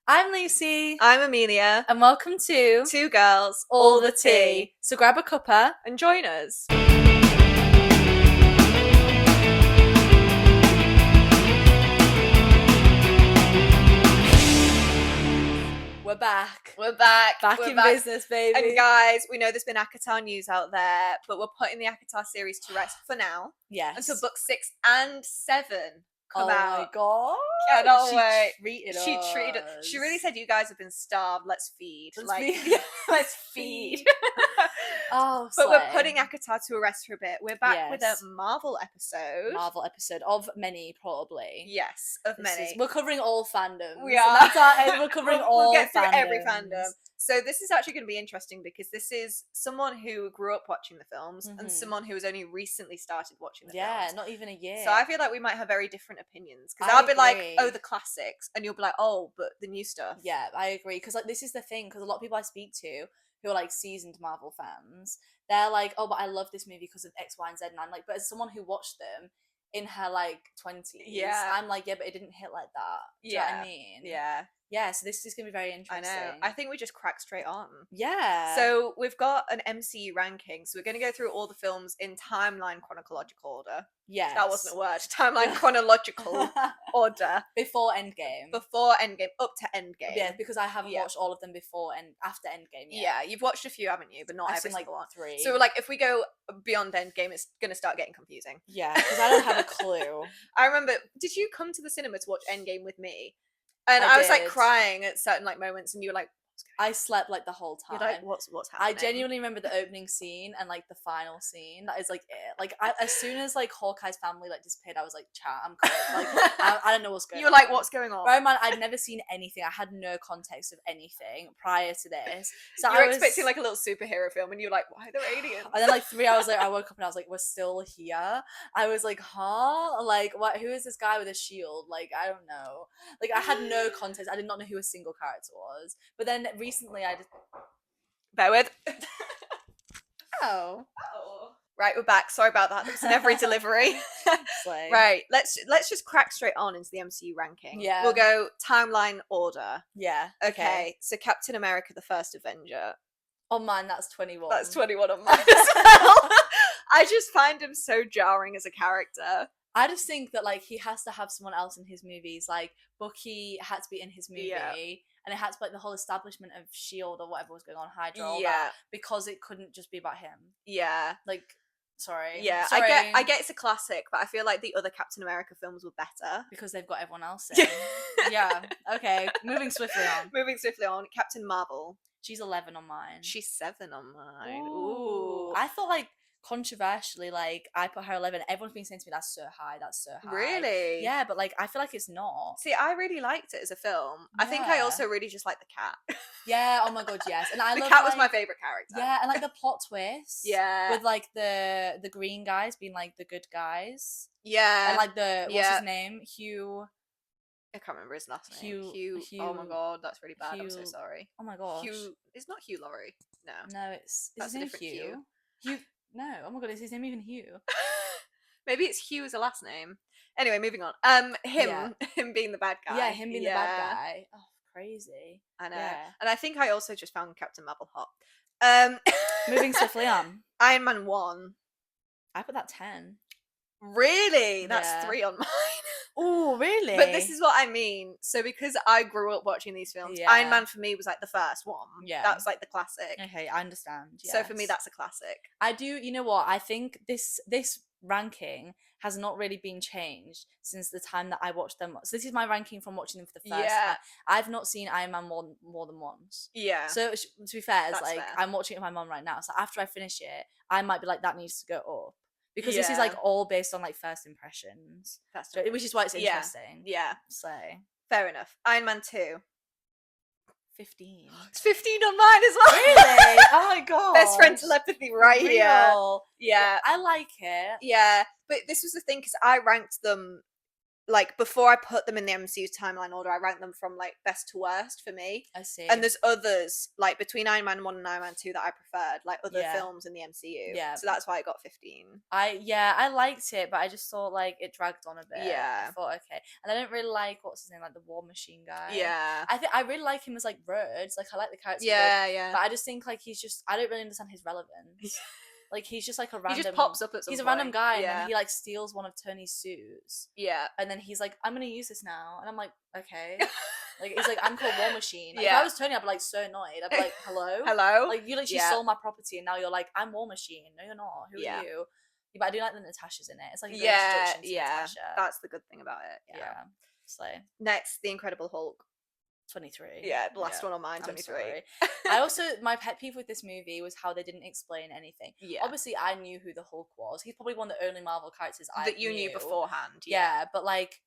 I'm Lucy. I'm Amelia. And welcome to Two girls, All the Tea. So grab a cuppa and join us. We're back. We're back. Back We're in back. business, baby. And guys, we know there's been Akatar news out there, but we're putting the Akatar series to rest for now yes. until books 6 and 7 come out. Oh my god. Cannot she wait. treated us. She really said, you guys have been starved. Let's feed. Let's feed. Oh, but slay. we're putting Akatar to rest for a bit. We're back with a Yes. Marvel episode. Marvel episode of many, probably. Yes, of many. We're covering all fandoms. We are. That's our aim. We're covering all We'll get through fandoms. every fandom. So this is actually going to be interesting because this is someone who grew up watching the films and someone who has only recently started watching the films. Yeah, not even a year. So I feel like we might have very different opinions because I'll be like, oh, the classics, and you'll be like, oh, but the new stuff. Yeah, I agree. Because like this is the thing. Because a lot of people I speak to who are like seasoned Marvel fans, they're like, oh, but I love this movie because of X, Y, and Z, and I'm like, but as someone who watched them in her like 20s, I'm like, yeah, but it didn't hit like that. Do you know what I mean? Yeah, so this is going to be very interesting. I know. I think we just crack straight on. Yeah. So we've got an MCU ranking. So we're going to go through all the films in timeline chronological order. Yes. That wasn't a word. Timeline chronological order. Before Endgame. Before Endgame, up to Endgame. Yeah, because I haven't watched all of them before and after Endgame yet. Yeah, you've watched a few, haven't you? But not I've every seen, single one. 3. So like, if we go beyond Endgame, it's going to start getting confusing. Yeah, because I don't have a clue. I remember, did you come to the cinema to watch Endgame with me? And I was like crying at certain like moments, and you were like, I slept like the whole time. You're like, what's happening? I genuinely remember the opening scene and like the final scene. That is like it. Like as soon as like Hawkeye's family like disappeared, I was like, chat, I'm cool. Like I don't know what's going on. You're like, what's going on? Right, man, I'd never seen anything. I had no context of anything prior to this. So you were expecting like a little superhero film, and you're like, why are there aliens? And then like 3 hours later, I woke up and I was like, we're still here. I was like, huh? Like, what? Who is this guy with a shield? Like, I don't know. Like, I had no context. I did not know who a single character was. But then recently, I just bear with. Oh. Right, we're back. Sorry about that. It's in every delivery. Right, let's just crack straight on into the MCU ranking. Yeah. We'll go timeline order. Yeah. Okay. So Captain America, the First Avenger. Oh man, that's 21. That's 21 on mine as well. I just find him so jarring as a character. I just think that like he has to have someone else in his movies. Like Bucky had to be in his movie, and it had to be like the whole establishment of Shield or whatever was going on, Hydra, all that, because it couldn't just be about him. Yeah, like sorry. I get it's a classic, but I feel like the other Captain America films were better because they've got everyone else in. Yeah. Okay. Moving swiftly on. Captain Marvel. She's 11 on mine. She's 7 on mine. Ooh. I thought like controversially, like I put her 11. Everyone's been saying to me that's so high. Really? Yeah, but like I feel like it's not. See, I really liked it as a film. I think I also really just like the cat. Yeah, oh my god, yes. And the cat was my favorite character. Yeah, and like the plot twist. Yeah. With like the green guys being like the good guys. Yeah. And like what's his name? Hugh. I can't remember his last name. Hugh. Oh my god, that's really bad. I'm so sorry. Oh my gosh. Hugh. It's not Hugh Laurie. No. No, it's that's his a name different Hugh. Hugh. No, oh my god, is his name even Hugh? Maybe it's Hugh as a last name. Anyway, moving on. Him being the bad guy. Yeah, him being the bad guy. Oh, crazy. I know. Yeah. And I think I also just found Captain Marvel hot. Moving swiftly on. Iron Man 1. I put that 10. Really? That's 3 on mine. Oh, really? But this is what I mean. So because I grew up watching these films, Iron Man for me was like the first one. Yeah. That was like the classic. Okay, I understand. Yes. So for me, that's a classic. I do, you know what? I think this ranking has not really been changed since the time that I watched them. So this is my ranking from watching them for the first time. I've not seen Iron Man more than once. Yeah. So to be fair, it's like fair. I'm watching it with my mom right now. So after I finish it, I might be like, that needs to go up. Because this is like all based on like first impressions. Which is why it's interesting. Yeah. So fair enough. Iron Man 2. 15. It's 15 on mine as well. Really? Oh my god. Best friend telepathy right here. Yeah. I like it. Yeah. But this was the thing, because I ranked them like before I put them in the MCU timeline order, I rank them from like best to worst for me. I see. And there's others like between Iron Man 1 and Iron Man 2 that I preferred, like other Yeah. films in the MCU. Yeah. So that's why I got 15. I liked it, but I just thought like it dragged on a bit. Yeah. I thought okay, and I didn't really like what's his name, like the War Machine guy. Yeah. I think I really like him as like Rhodes. Like I like the character. Yeah, Rhodes, yeah. But I just think like he's just I don't really understand his relevance. Like he's just like a random. He just pops up at some He's point. a random guy, Yeah. and then he like steals one of Tony's suits. Yeah. And then he's like, "I'm gonna use this now," and I'm like, "Okay." Like he's like, "I'm called War Machine." Like, Yeah. If I was Tony, I'd be like so annoyed. I'd be like, "Hello, Hello." Like you literally Yeah. stole my property, and now you're like, "I'm War Machine." No, you're not. Who Yeah. are you? Yeah, but I do like that Natasha's in it. It's like a good Yeah, introduction to yeah. Natasha. That's the good thing about it. Yeah. Yeah. So Next, The Incredible Hulk. 23. Yeah, the last one on mine, I'm 23. sorry. I also my pet peeve with this movie was how they didn't explain anything. Yeah. Obviously, I knew who the Hulk was. He's probably one of the only Marvel characters I That you knew beforehand. Yeah, but like,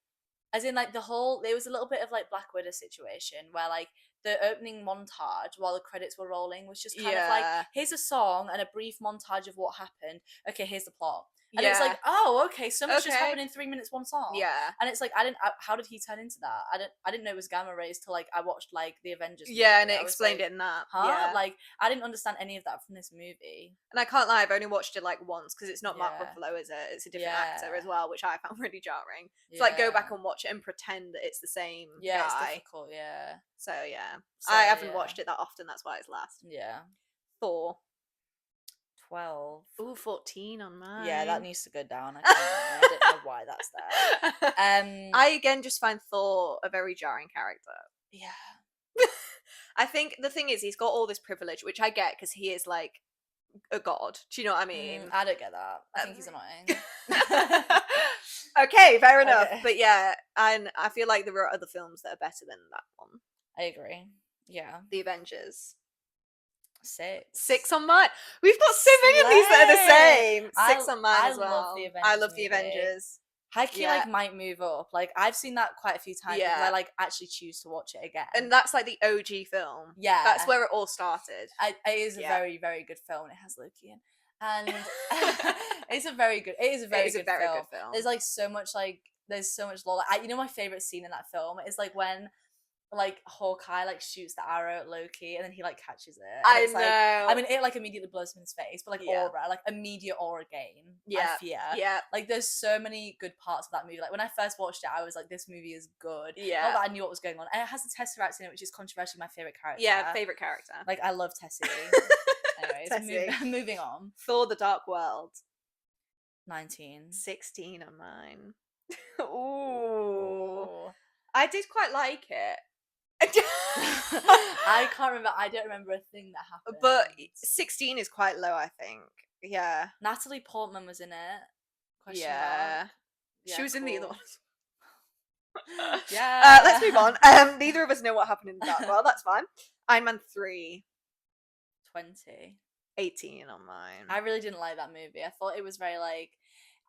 as in like the whole, there was a little bit of like Black Widow situation where like the opening montage while the credits were rolling was just kind of like, here's a song and a brief montage of what happened. Okay, here's the plot. And it's like, oh, okay, so much just happened in 3 minutes, one song. Yeah. And it's like, how did he turn into that? I didn't know it was gamma rays till like I watched like the Avengers movie. Yeah, and it I was explained like, it in that. Huh? Yeah. Like, I didn't understand any of that from this movie. And I can't lie, I've only watched it like once because it's not Mark Yeah. Ruffalo, is it? It's a different Yeah. actor as well, which I found really jarring. To like go back and watch it and pretend that it's the same Yeah, it's guy. difficult, yeah. So yeah. So, I haven't yeah. watched it that often, that's why it's last. Yeah. Thor. 12. Ooh, 14 on mine. Yeah, that needs to go down. I don't know why that's there. I again just find Thor a very jarring character. Yeah. I think the thing is, he's got all this privilege, which I get because he is like a god. Do you know what I mean? I don't get that. I think he's annoying. Okay, fair enough. Okay. But yeah, and I feel like there are other films that are better than that one. I agree. Yeah. The Avengers. 6. 6 on mine. We've got so many of these that are the same. 6 on mine as well. Love the Avengers I love the movie. Avengers. Hikey like might move up. Like I've seen that quite a few times because Yeah. I like actually choose to watch it again. And that's like the OG film. Yeah. That's where it all started. It is a very, very good film. It has Loki in. And it's a very good good film. There's like so much there's so much lore. Like, you know my favorite scene in that film is like when like Hawkeye like shoots the arrow at Loki and then he like catches it. I It's, know. Like, I mean it like immediately blows him in his face, but like Yeah. aura, like immediate aura gain. Yeah. I fear. Yeah. Like there's so many good parts of that movie. Like when I first watched it, I was like, this movie is good. Yeah. Not that I knew what was going on. And it has the Tesseract in it, which is controversially my favorite character. Yeah, favorite character. Like I love Tessie. Anyways, Tessie. moving on. Thor: The Dark World. 19. 16 on mine. Ooh. I did quite like it. I can't remember. I don't remember a thing that happened. But 16 is quite low, I think. Yeah. Natalie Portman was in it. Question Yeah. mark. She was in the other one. Yeah. Let's move on. Neither of us know what happened in that. Well, that's fine. Iron Man 3. 20. 18 on mine. I really didn't like that movie. I thought it was very like.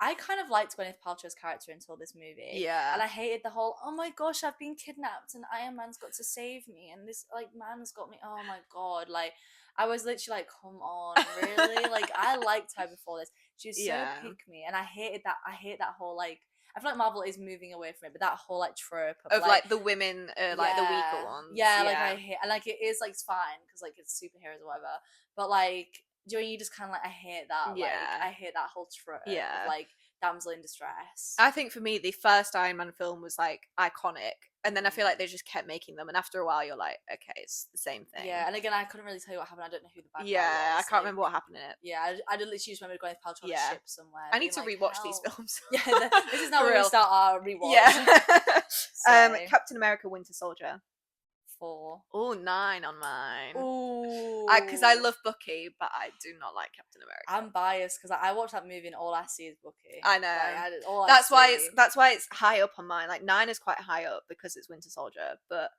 I kind of liked Gwyneth Paltrow's character until this movie. Yeah. And I hated the whole, oh my gosh, I've been kidnapped and Iron Man's got to save me and this like man's got me. Oh my god. Like I was literally like, come on, really? Like I liked her before this. She was so pick me and I hate that whole like I feel like Marvel is moving away from it, but that whole like trope of like the women like the weaker ones. Yeah, like I hate and like it is like it's fine because like it's superheroes or whatever. But like do you just kind of like I hate that. Yeah. Like I hate that whole trope. Yeah. Of, like damsel in distress. I think for me the first Iron Man film was like iconic, and then I feel like they just kept making them, and after a while you're like, okay, it's the same thing. Yeah, and again I couldn't really tell you what happened. I don't know who the bad guy Yeah, was. I can't remember what happened in it. Yeah, I literally just remember Gwyneth Paltrow on a ship somewhere. I need to being rewatch like, these "Help." films. Yeah, this is now For where we real. start our rewatch. Yeah. So, Captain America: Winter Soldier. 4. Oh, 9 on mine. Ooh. Because I love Bucky, but I do not like Captain America. I'm biased because I watched that movie and all I see is Bucky. I know. Like, that's why it's high up on mine. Like 9 is quite high up because it's Winter Soldier, but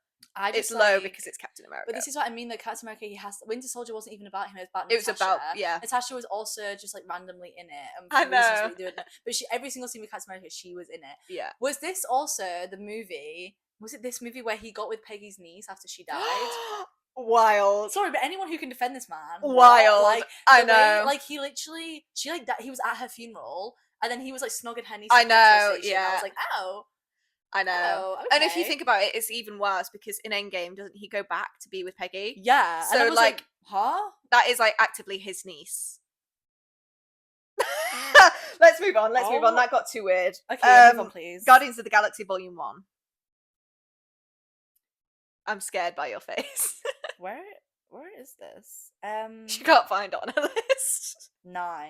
it's low because it's Captain America. But this is what I mean. That Captain America, Winter Soldier wasn't even about him. It was about Natasha. It was about Natasha was also just like randomly in it. I know. But every single scene with Captain America, she was in it. Yeah. Was this also the movie? Was it this movie where he got with Peggy's niece after she died? Wild. Sorry, but anyone who can defend this man. Wild. Like, I know. Like he literally, he was at her funeral, and then he was like snogging her niece. I know. Yeah. I was like, ow. I know. Oh, And if you okay. think about it, it's even worse because in Endgame, doesn't he go back to be with Peggy? Yeah. So, And I was like, huh? that is, like, actively his niece. Let's move on. Oh. That got too weird. Okay, yeah, move on, please. Guardians of the Galaxy Volume 1. I'm scared by your face. Where is this? She can't find it on her list. 9.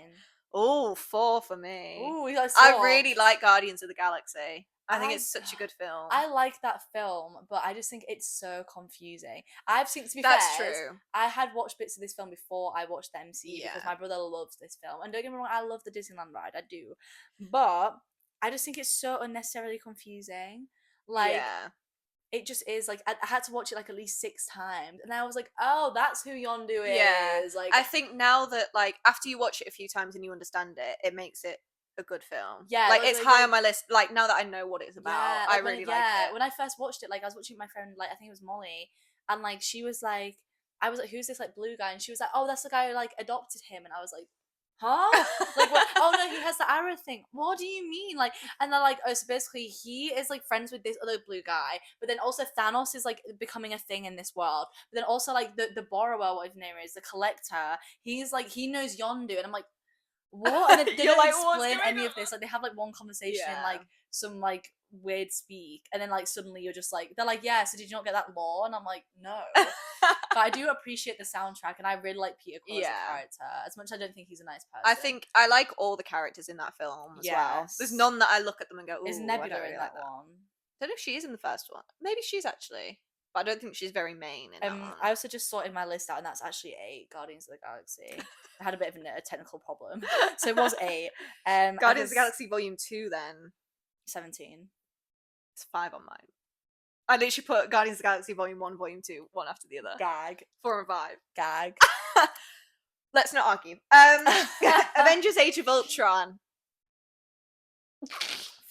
Oh, 4 for me. Ooh, we got I really swapped. like Guardians of the Galaxy. I think I- it's such a good film. I like that film, but I just think it's so confusing. I've seen, to be That's fair, true. I had watched bits of this film before I watched the MCU because Yeah. my brother loves this film. And don't get me wrong, I love the Disneyland ride, I do. But I just think it's so unnecessarily confusing. Like, yeah. it just is. Like, I had to watch it like at least 6 times, and I was like, oh, that's who Yondu Yeah. is. Like, I think now that, like, after you watch it a few times and you understand it, it makes it a good film. Yeah, like, like- it's like- high like- on my list. Like, now that I know what it's about, yeah, I like, really when, like yeah, it. when I first watched it, like I was watching my friend, like I think it was Molly, and like she was like, I was like, who's this like blue guy? And she was like, oh, that's the guy who like adopted him, and I was like, huh? Like, what? Oh no, he has the arrow thing. What do you mean? Like, and they're like, oh, so basically he is like friends with this other blue guy, but then also Thanos is like becoming a thing in this world. But then also like the borrower, what his name is, the collector, he's like he knows Yondu, and I'm like, what? And they You're don't like, what's explain going any of on? this. Like, they have like one conversation in Yeah. like some like weird speak, and then like suddenly you're just like, they're like, yeah, so did you not get that law? And I'm like, no. But I do appreciate the soundtrack, and I really like Peter Quill as Yeah. a character, as much as I don't think he's a nice person. I think I like all the characters in that film as well. Yes. There's none that I look at them and go, ooh, is I Nebula don't really in like that one. I don't know if she is in the first one. Maybe she's actually. But I don't think she's very main in that one. I also just sorted my list out, and that's actually 8 Guardians of the Galaxy. I had a bit of a technical problem, so it was 8. Guardians of the Galaxy Volume 2 then. 17. It's 5 on mine. I literally put Guardians of the Galaxy Volume 1, Volume 2, one after the other. Gag. 4 and 5. Gag. Let's not argue. Avengers Age of Ultron.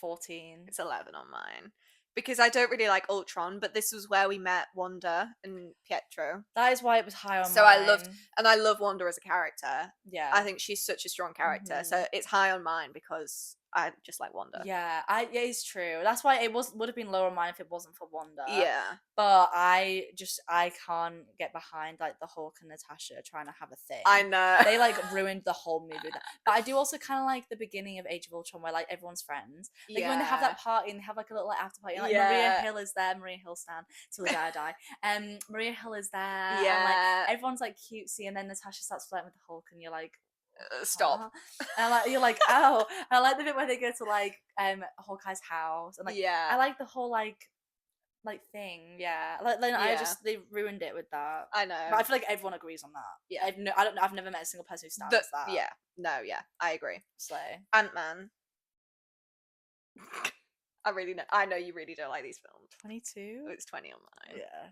14. It's 11 on mine. Because I don't really like Ultron, but this was where we met Wanda and Pietro. That is why it was high on So mine. I love Wanda as a character. Yeah. I think she's such a strong character. So it's high on mine because I just like Wanda. Yeah, it's true. That's why it would have been lower on mine if it wasn't for Wanda. Yeah. But I can't get behind like the Hulk and Natasha trying to have a thing. I know. They like ruined the whole movie with that. But I do also kind of like the beginning of Age of Ultron where like everyone's friends. Like when they have that party and they have like a little like after party. And, like Maria Hill is there. Maria Hill stan till the day I die. Maria Hill is there. Yeah. And, like everyone's like cutesy, and then Natasha starts flirting with the Hulk, and you're like, stop. And like you're like, oh. And I like the bit where they go to like Hawkeye's house, and like I like the whole like thing. Yeah, I just they ruined it with that. I know. But I feel like everyone agrees on that. Yeah, I've never met a single person who stands that. Yeah, no, yeah, I agree. So Ant-Man. I know you really don't like these films. 22. It's 20 on mine. Yeah,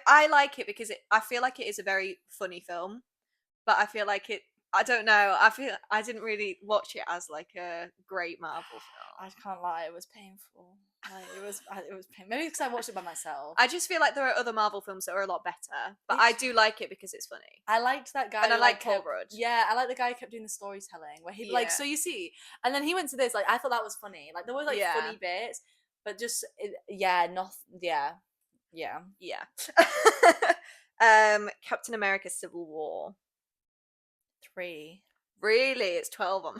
I like it because I feel like it is a very funny film, but I feel like I don't know. I didn't really watch it as like a great Marvel film. I can't lie, it was painful. Like it was painful. Maybe because I watched it by myself. I just feel like there are other Marvel films that are a lot better, but I do like it because it's funny. I liked that guy, and I like Paul Rudd. Yeah, I like the guy who kept doing the storytelling where he like, so you see, and then he went to this. Like I thought that was funny. Like there were like funny bits, but just Captain America: Civil War. 3. Really, it's 12 on.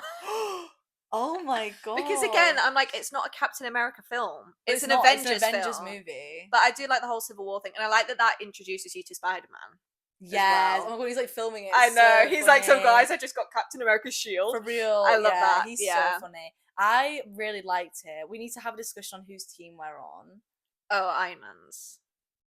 Oh my god! Because again, I'm like, it's not a Captain America film. It's an not, Avengers Avengers film. movie. But I do like the whole Civil War thing, and I like that introduces you to Spider-Man. Yes. Well. Oh my god, he's like filming it. I know. So he's funny. like, so guys, I just got Captain America's shield. For real. I love that. He's so funny. I really liked it. We need to have a discussion on whose team we're on. Oh, Iron Man's.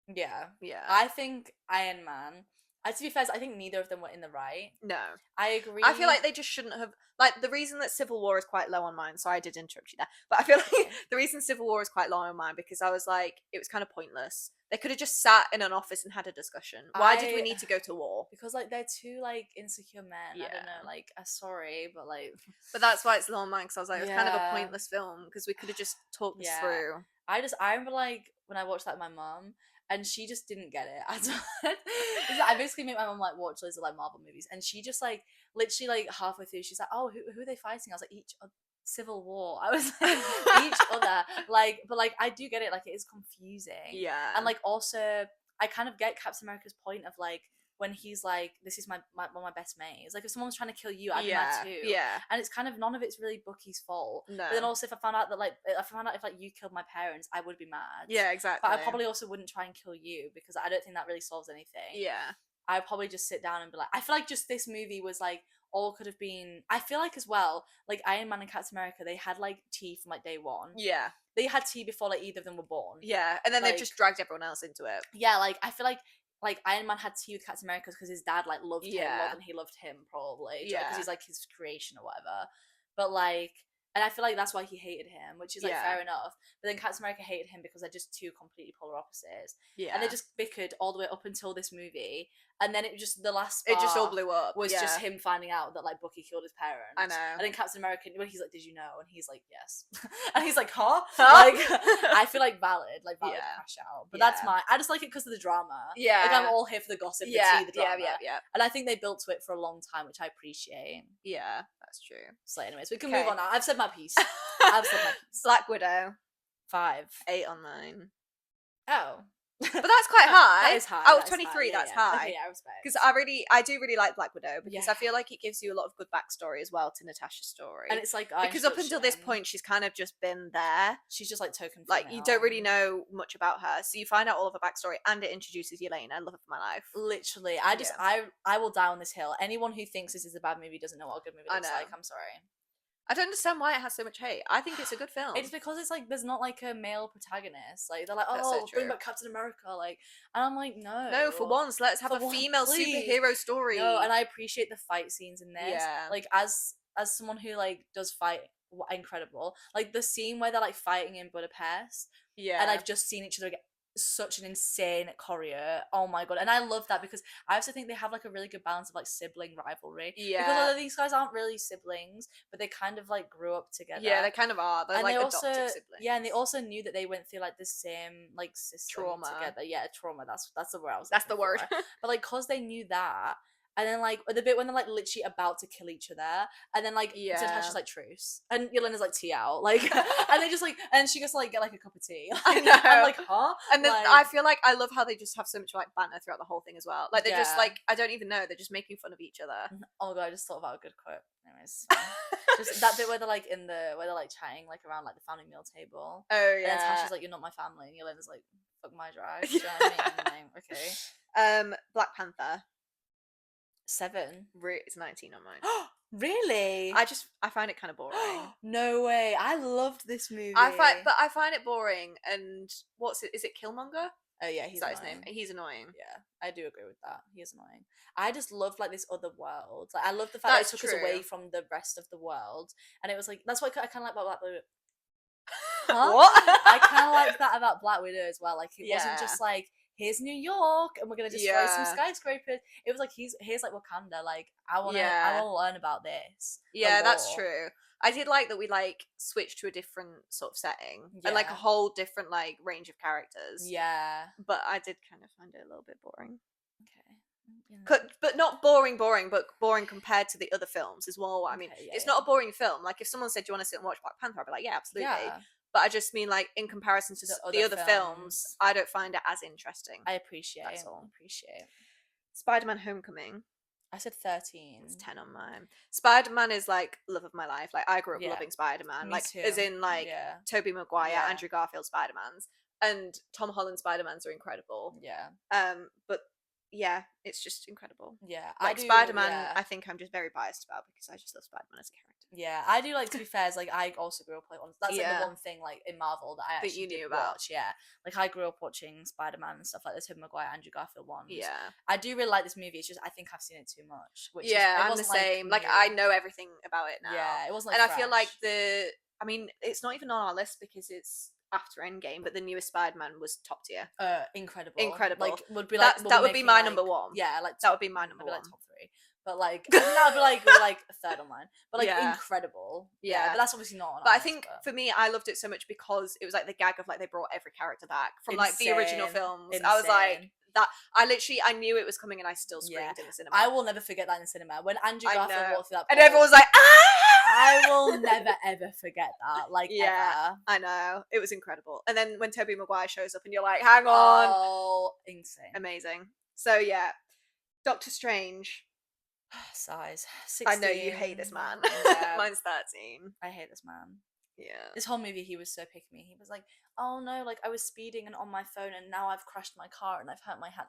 Yeah. Yeah. I think Iron Man. To be fair, I think neither of them were in the right. No. I agree. I feel like they just shouldn't have. Like, the reason that Civil War is quite low on mine, sorry I did interrupt you there, but I feel like the reason Civil War is quite low on mine because I was like, it was kind of pointless. They could have just sat in an office and had a discussion. Why did we need to go to war? Because, like, they're two, like, insecure men. Yeah. I don't know, like, sorry, but, like... But that's why it's low on mine, because I was like, it was kind of a pointless film, because we could have just talked this through. I remember, like, when I watched that with my mum, and she just didn't get it. I basically made my mum like watch loads of like Marvel movies, and she just like literally like halfway through, she's like, "Oh, who are they fighting?" I was like, "Each Civil War. I was like, each other. Like, but like, I do get it. Like, it is confusing. Yeah. And like, also, I kind of get Captain America's point of like, when he's like, this is one of my best mates. Like, if someone's trying to kill you, I'd be mad too. Yeah. And it's kind of, none of it's really Bucky's fault. No. But then also, if I found out that like, if like you killed my parents, I would be mad. Yeah, exactly. But I probably also wouldn't try and kill you, because I don't think that really solves anything. Yeah. I'd probably just sit down and be like, I feel like just this movie was like, all could have been, I feel like as well, like Iron Man and Captain America, they had like tea from like day one. Yeah. They had tea before like either of them were born. Yeah, and then like, they've just dragged everyone else into it. Yeah, like I feel like Iron Man had tea with Captain America because his dad like loved him more than he loved him, probably. Yeah, because he's like his creation or whatever. But like, and I feel like that's why he hated him, which is like fair enough. But then Captain America hated him because they're just two completely polar opposites. Yeah, and they just bickered all the way up until this movie, and then it just the last it just all blew up. Was just him finding out that like Bucky killed his parents. I know. And then Captain America, when he's like, "Did you know?" and he's like, "Yes," and he's like, "Huh?" Like, I feel like valid crash out. But that's I just like it because of the drama. Yeah, like I'm all here for the gossip, the tea, the drama. Yeah. And I think they built to it for a long time, which I appreciate. Yeah, that's true. So, anyways, we can move on now. I've said my piece. I've said my piece. Black Widow. 5. 8 on 9. Oh. But that's quite high. That is high. Out of 23, that's high. Okay, I respect. Because I do really like Black Widow, because I feel like it gives you a lot of good backstory as well to Natasha's story. And it's like, because up until this point, she's kind of just been there. She's just like token. Like, you don't really know much about her, so you find out all of her backstory, and it introduces Yelena. I love her for my life. Literally, I will die on this hill. Anyone who thinks this is a bad movie doesn't know what a good movie looks like. I'm sorry. I don't understand why it has so much hate. I think it's a good film. It's because it's like there's not like a male protagonist. Like they're like, oh, bring back Captain America. Like, and I'm like, no, for once, let's have a female superhero story. No, and I appreciate the fight scenes in this. Yeah. Like as someone who like does fight, incredible. Like the scene where they're like fighting in Budapest. Yeah. And I've just seen each other get such an insane choreo. Oh my god. And I love that because I also think they have like a really good balance of like sibling rivalry. Yeah. Because a lot of these guys aren't really siblings, but they kind of like grew up together. Yeah, they kind of are. They're like adopted siblings. Yeah, and they also knew that they went through like the same like system together. Yeah, trauma. That's the word I was That's the word. But like cause they knew that. And then, like, the bit when they're, like, literally about to kill each other. And then, like, Natasha's like, truce. And Yelena's like, tea out. Like, and they just, like, and she gets to, like, get, like, a cup of tea. Like, I know. I'm like, huh? And then I feel like I love how they just have so much, like, banter throughout the whole thing as well. Like, they're just, like, I don't even know. They're just making fun of each other. Oh, my God, I just thought about a good quote. Anyways. Just that bit where they're, like, where they're, like, chatting, like, around, like, the family meal table. Oh, yeah. And Natasha's like, you're not my family. And Yelena's like, fuck my drive. Do you know what I mean? Okay. Black Panther. 7. It's 19 on mine. Really? I find it kind of boring. No way. I loved this movie. I find it boring. And is it Killmonger? Oh yeah, he's his name. He's annoying. Yeah, I do agree with that. He is annoying. I just loved like this other world. Like I love the fact that it took us away from the rest of the world, and it was like that's what I kind of like about Black Widow. Huh? What? I kind of like that about Black Widow as well. Like it wasn't just like, here's New York and we're gonna destroy some skyscrapers. It was like here's like Wakanda. Like I wanna learn about this. Yeah, that's true. I did like that we like switched to a different sort of setting and like a whole different like range of characters. Yeah, but I did kind of find it a little bit boring. Okay. But not boring, but boring compared to the other films is more what I mean. It's not a boring film. Like if someone said, "Do you want to sit and watch Black Panther?" I'd be like, "Yeah, absolutely." Yeah. But I just mean like in comparison to the other films, I don't find it as interesting. I appreciate. That's all. Spider-Man: Homecoming. I said 13. It's 10 on mine. Spider-Man is like love of my life. Like I grew up loving Spider-Man. Me like too. As in like Tobey Maguire, Andrew Garfield Spider-Mans, and Tom Holland Spider-Mans are incredible. Yeah. But yeah, it's just incredible. Yeah. Like Spider-Man, I think I'm just very biased about because I just love Spider-Man as a character. Yeah, I do like, to be fair, is like I also grew up like on that's like the one thing like in Marvel that I actually knew about. Watch. Yeah, like I grew up watching Spider-Man and stuff like the Tobey Maguire, Andrew Garfield ones. Yeah, I do really like this movie. It's just I think I've seen it too much. Which I'm the same. Like I know everything about it now. Yeah, it wasn't. And I feel like I mean, it's not even on our list because it's after Endgame, but the newest Spider-Man was top tier. Incredible. Like would be like that would be my number one. Yeah, like that would be my number one. Like top 3. But like that would be like a third on mine. But like incredible. Yeah, but that's obviously not on But I think for me I loved it so much because it was like the gag of like they brought every character back from like the original films. I was like, that I knew it was coming and I still screamed in the cinema. I will never forget that in the cinema when Andrew Garfield walked through that and portal, everyone was like, ah! I will never ever forget that, like, ever. I know, it was incredible. And then when Tobey Maguire shows up and you're like, hang on, oh, insane, amazing. So yeah, Doctor Strange. Size 16. I know you hate this man. Yeah. Mine's 13. I hate this man. Yeah. This whole movie, he was so pick me. He was like, oh no, like I was speeding and on my phone and now I've crashed my car and I've hurt my hand.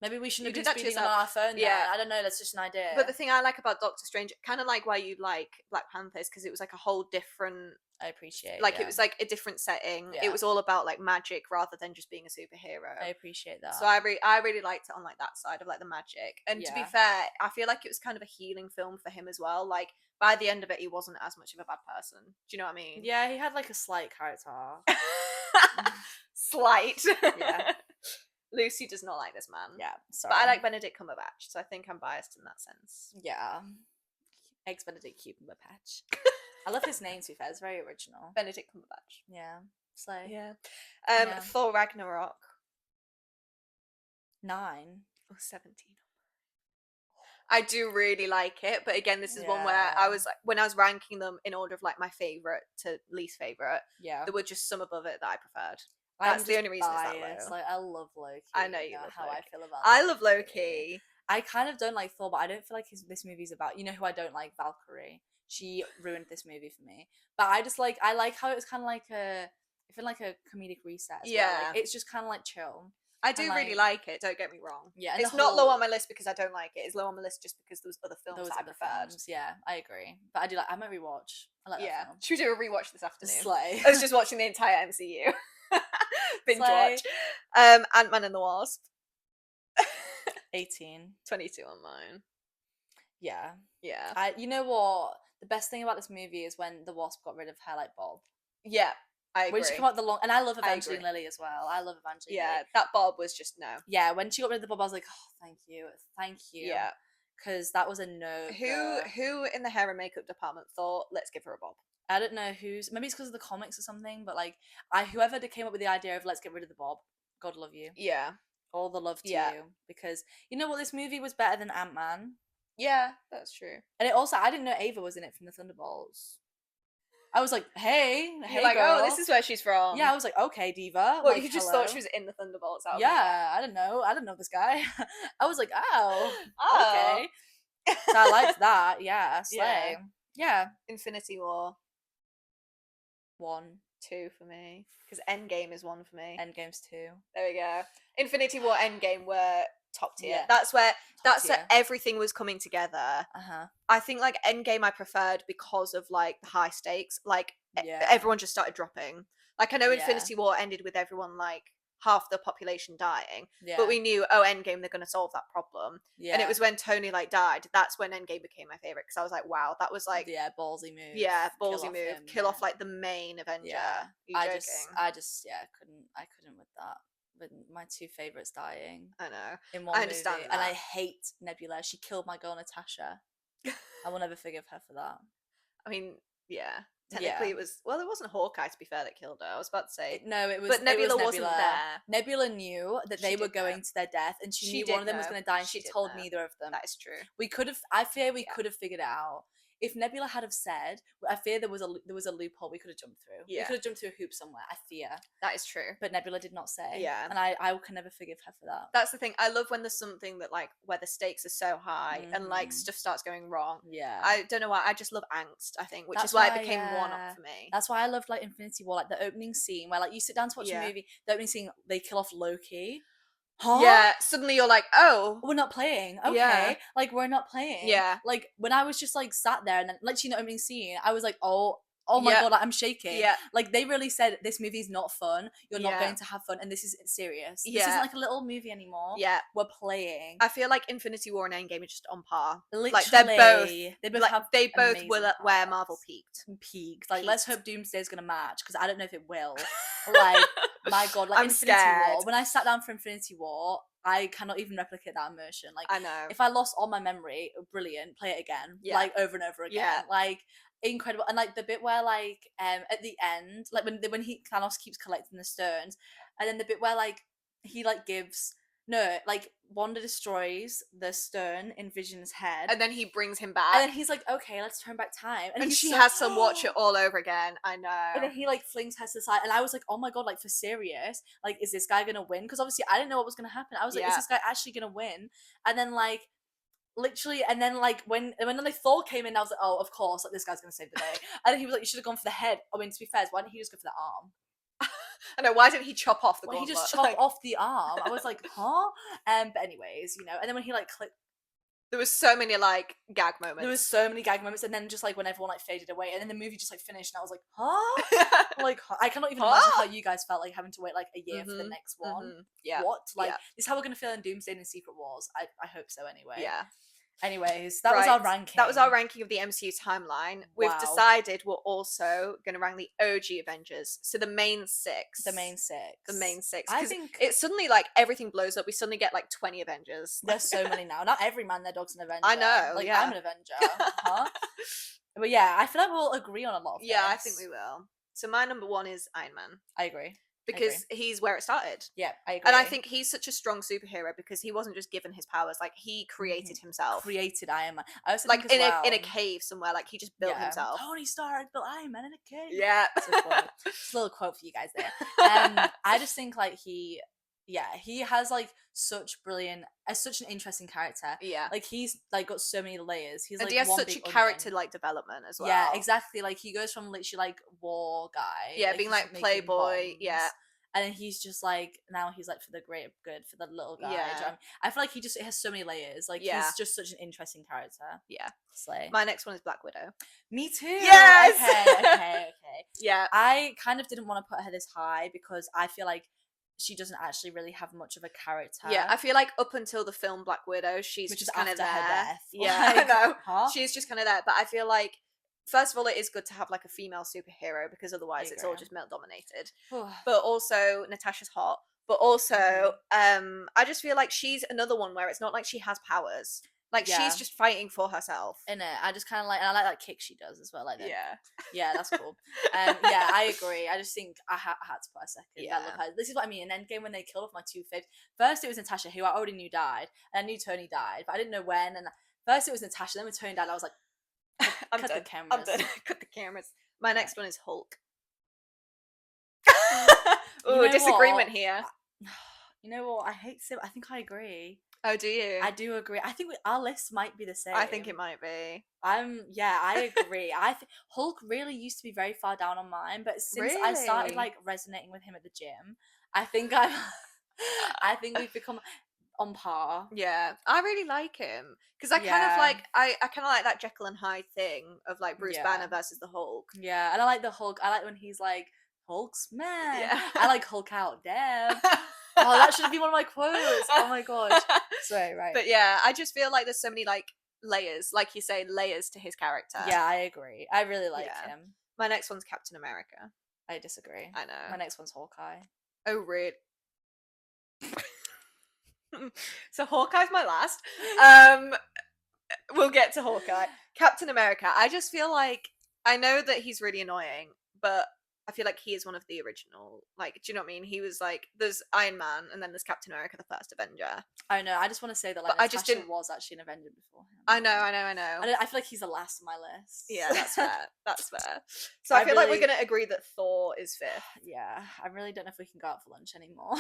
Maybe we shouldn't have been speeding on our phone. Yeah, I don't know. That's just an idea. But the thing I like about Doctor Strange, kind of like why you like Black Panther, is because it was like a whole different. I appreciate. Like it was like a different setting. Yeah. It was all about like magic rather than just being a superhero. I appreciate that. So I really liked it on like that side of like the magic. And to be fair, I feel like it was kind of a healing film for him as well. Like by the end of it, he wasn't as much of a bad person. Do you know what I mean? Yeah, he had like a slight character. Slight. Yeah. Lucy does not like this man. Yeah, sorry. But I like Benedict Cumberbatch, so I think I'm biased in that sense. Yeah. Benedict Cumberbatch. I love his name, to be fair. It's very original. Benedict Cumberbatch. Yeah. Slay. Yeah. Thor Ragnarok. 9. Or 17. I do really like it, but again, this is one where I was like, when I was ranking them in order of like my favourite to least favourite, there were just some above it that I preferred. That's the only reason it's that low. Like, I love Loki. I know you love how Loki. I feel about I love Loki. I kind of don't like Thor, but I don't feel like this movie's about, you know who I don't like? Valkyrie. She ruined this movie for me. But I like how it was kind of like I feel like a comedic reset as well. Like, it's just kind of like chill. I do really like it, don't get me wrong. Yeah, it's not low on my list because I don't like it. It's low on my list just because there was other films that I preferred. Yeah, I agree. But I might rewatch. I like that film. Should we do a rewatch this afternoon? Slay. I was just watching the entire MCU. Binge Slay. watch. Ant-Man and the Wasp. 18. 22 on mine. Yeah. Yeah. You know what? The best thing about this movie is when the Wasp got rid of her like bob. Yeah. I agree. When she came out and I love Evangeline Lilly as well. I love Evangeline Lilly. That bob was just no. Yeah, when she got rid of the bob, I was like, oh, thank you. Yeah. Because that was a no. Who in the hair and makeup department thought, let's give her a bob? I don't know maybe it's because of the comics or something, but like, whoever came up with the idea of let's get rid of the bob, God love you. Yeah. All the love to you. Because you know what, this movie was better than Ant-Man. Yeah, that's true. And it also, I didn't know Ava was in it from the Thunderbolts. I was like, hey, like, girl. oh, this is where she's from. Yeah, I was like, okay, diva. Well, like, you just thought she was in the Thunderbolts. I didn't know. I didn't know this guy. I was like, oh, okay. So I liked that. Yeah, slay. Yeah. Infinity War. 1. 2 for me. Because Endgame is 1 for me. Endgame's 2. There we go. Infinity War, Endgame were top tier. Yeah. That's where everything was coming together. I think like Endgame I preferred because of like the high stakes. Like everyone just started dropping. Like I know Infinity War ended with everyone like half the population dying, but we knew Endgame they're going to solve that problem. And it was when Tony like died, that's when Endgame became my favorite, because I was like, wow, that was like ballsy move. Ballsy move. Kill off like the main Avenger. I couldn't with that. With my 2 favorites dying. I know. In one I understand movie. that. And I hate Nebula. She killed my girl Natasha. I will never forgive her for that. I mean, technically it wasn't Hawkeye, to be fair, that killed her. I was about to say. No, it was. But Nebula wasn't there. Nebula knew that they were going to their death, and she knew one of them was going to die, and she told neither of them. That is true. I fear we could have figured it out. If Nebula had have said, I fear there was a loophole we could have jumped through. We could have jumped through a hoop somewhere. I fear. That is true. But Nebula did not say. Yeah. And I can never forgive her for that. That's the thing. I love when there's something that like where the stakes are so high and like stuff starts going wrong. Yeah. I don't know why. I just love angst, I think, which is why it became one up for me. That's why I loved like Infinity War, like the opening scene where like you sit down to watch a movie, the opening scene, they kill off Loki. Huh? Yeah, suddenly you're like, oh, we're not playing. Okay, like we're not playing. Yeah, like when I was just like sat there and then like the opening scene, I was like, oh my god, like, I'm shaking. Yeah, like they really said this movie's not fun. You're not going to have fun, and this is serious. This isn't like a little movie anymore. Yeah, we're playing. I feel like Infinity War and Endgame are just on par. Literally, like they both were where Marvel peaked. Like let's hope Doomsday's gonna match, because I don't know if it will. Like my god, like I'm Infinity scared. War. When I sat down for Infinity War, I cannot even replicate that emotion. Like I know. If I lost all my memory, brilliant, play it again. Yeah. Like over and over again. Yeah. Like incredible. And like the bit where like at the end, like when Thanos keeps collecting the stones, and then the bit where like he like gives No, like Wanda destroys the stone in Vision's head, And then he brings him back. and then he's like, "Okay, let's turn back time," and he's she so, has to watch it all over again. I know. And then he like flings her to the side, and I was like, "Oh my god, like for serious? Like, is this guy gonna win?" Because obviously I didn't know what was gonna happen. I was like, "Is Yeah. this guy actually gonna win?" And then like literally, and then like when like Thor came in, I was like, "Oh, of course, like this guy's gonna save the day." And then he was like, "You should have gone for the head." I mean, to be fair, why didn't he just go for the arm? I know, why didn't he chop off the Well, he gauntlet? just chopped off the arm. I was like, "Huh?" But anyways, you know, and then when he like clicked. There was so many like gag moments. There was so many gag moments, and then just like when everyone like faded away, and then the movie just like finished, and I was like, "Huh?" Like I cannot even imagine how you guys felt like having to wait like a year for the next one. Yeah. What? Like Yeah. this is how we're gonna feel in Doomsday and Secret Wars. I hope so anyway. Yeah. Anyways, that was our ranking. That was our ranking of the MCU timeline. We've Wow. decided we're also going to rank the OG Avengers. So the main six. The main six. The main six. I think it's suddenly like everything blows up. We suddenly get like 20 Avengers. There's so many now. Not every man, their dog's an Avenger. I know. Like yeah. I'm an Avenger. Huh? But yeah, I feel like we'll agree on a lot of Yeah, I this. think we will. So my number one is Iron Man. I agree. Because he's where it started. Yeah, I agree. And I think he's such a strong superhero because he wasn't just given his powers, like he created himself. Created Iron Man. I also like think in a cave somewhere, like he just built himself. Tony Stark built Iron Man in a cave. Yeah. Just a little quote for you guys there. I just think like he has like such an interesting character. Yeah. Like he's like got so many layers. He's and like he has one such a big character onion. like development as well. Yeah, exactly. Like he goes from literally like war guy. Yeah, being like playboy. Yeah. And then he's just like now he's like for the greater good for the little guy. Yeah. I feel like he just has so many layers. Like he's just such an interesting character. Yeah. Slay. My next one is Black Widow. Me too. Yes. Okay. Yeah. I kind of didn't want to put her this high because I feel like she doesn't actually really have much of a character. Yeah, I feel like up until the film Black Widow, she's Which just is kind of after there. her death. Yeah, Like, I know. huh? She's just kind of there. But I feel like, first of all, it is good to have like a female superhero because otherwise it's all just male dominated. But also, Natasha's hot. But also, I just feel like she's another one where it's not like she has powers. Like she's just fighting for herself. In it, I just kind of like, and I like that kick she does as well. Like that. Yeah, that's cool. Yeah, I agree. I just think I had to put a second. Yeah. I love her. This is what I mean. In Endgame, when they killed off my two faves, first it was Natasha, who I already knew died, and I knew Tony died, but I didn't know when. And first it was Natasha, then when Tony died, I was like, cut the cameras. I'm done. Cut the cameras. My next one is Hulk. Ooh, disagreement here. You know what? I hate to say, but I think I agree. Oh, do you? I do agree. I think our lists might be the same. I think it might be. I agree. Hulk really used to be very far down on mine, but since I started like resonating with him at the gym, I think I think we've become on par. Yeah, I really like him because I kind of like I kind of like that Jekyll and Hyde thing of like Bruce Banner versus the Hulk. Yeah, and I like the Hulk. I like when he's like Hulk's man. Yeah. I like Hulk out, damn. Oh, that should be one of my quotes. Oh my gosh. Sorry, right. But yeah, I just feel like there's so many like layers, like you say, layers to his character. Yeah, I agree. I really like him. My next one's Captain America. I disagree. I know. My next one's Hawkeye. Oh, really? So Hawkeye's my last. We'll get to Hawkeye. Captain America. I just feel like I know that he's really annoying, but I feel like he is one of the original. Like, do you know what I mean? He was like, there's Iron Man, and then there's Captain America, the first Avenger. I know. I just want to say that like Natasha was actually an Avenger before him. I know. I feel like he's the last on my list. Yeah, that's fair. That's fair. So I feel like we're gonna agree that Thor is fifth. Yeah, I really don't know if we can go out for lunch anymore.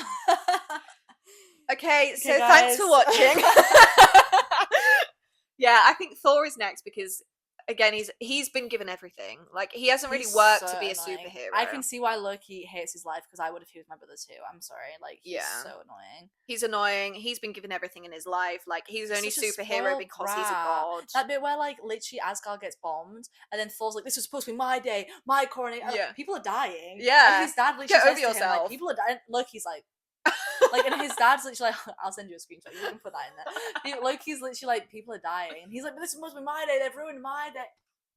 Okay, so guys. thanks for watching. Yeah, I think Thor is next because again he's been given everything. Like he hasn't really worked to be a superhero. I can see why Loki hates his life because I would if he was my brother too. I'm sorry, like he's so annoying. He's annoying. He's been given everything in his life. Like he's only Such a superhero because he's a god. That bit where like literally Asgard gets bombed and then Thor's like, "This was supposed to be my day, my coronation." Yeah. People are dying. Yeah, and his dad literally get says over to him, yourself. like, people are dying. Loki's like. Like, and his dad's literally like, I'll send you a screenshot, you can put that in there. Loki's literally like, people are dying. And he's like, but this must be my day, they've ruined my day.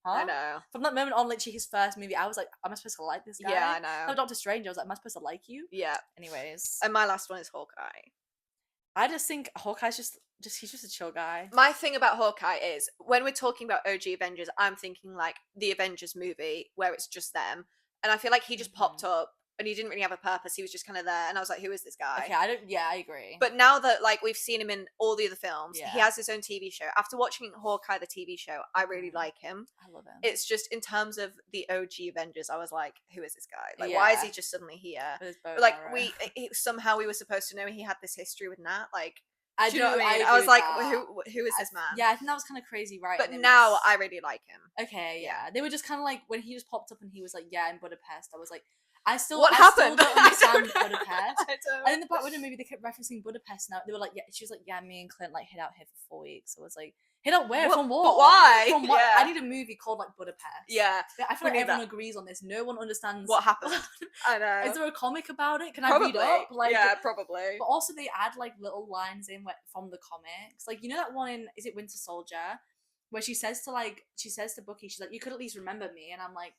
Huh? I know. From that moment on, literally his first movie, I was like, am I supposed to like this guy? Yeah, I know. No, Doctor Strange, I was like, am I supposed to like you? Yeah. Anyways. And my last one is Hawkeye. I just think Hawkeye's just he's just a chill guy. My thing about Hawkeye is, when we're talking about OG Avengers, I'm thinking like the Avengers movie where it's just them. And I feel like he just popped up and he didn't really have a purpose. He was just kind of there, and I was like, who is this guy? Okay, I agree. But now that like we've seen him in all the other films, he Yeah. has his own TV show. After watching Hawkeye, the TV show, I really like him. I love him. It's just in terms of the OG Avengers, I was like, who is this guy? Like, why is he just suddenly here? With his bow But, like, and arrow. somehow we were supposed to know he had this history with Nat. Like, I do you know what I mean? agree I was with like, that. who is this man? Yeah, I think that was kind of crazy, right? But now I really like him. Okay, yeah. They were just kind of like, when he just popped up and he was like, yeah, in Budapest, I was like, what Still happened? don't understand know. Budapest. I don't. And in the Black Widow movie, they kept referencing Budapest. Now they were like, yeah, she was like, yeah, me and Clint like hid out here for 4 weeks. So I was like, hid out where? From what? But why? From what? Yeah. I need a movie called like Budapest. Yeah. I feel like everyone agrees on this. No one understands what happened. I know. Is there a comic about it? Can Probably. I read up? Like, yeah, probably. But also they add like little lines in from the comics. Like, you know that one in, is it Winter Soldier? Where she says to Bucky, she's like, you could at least remember me. And I'm like,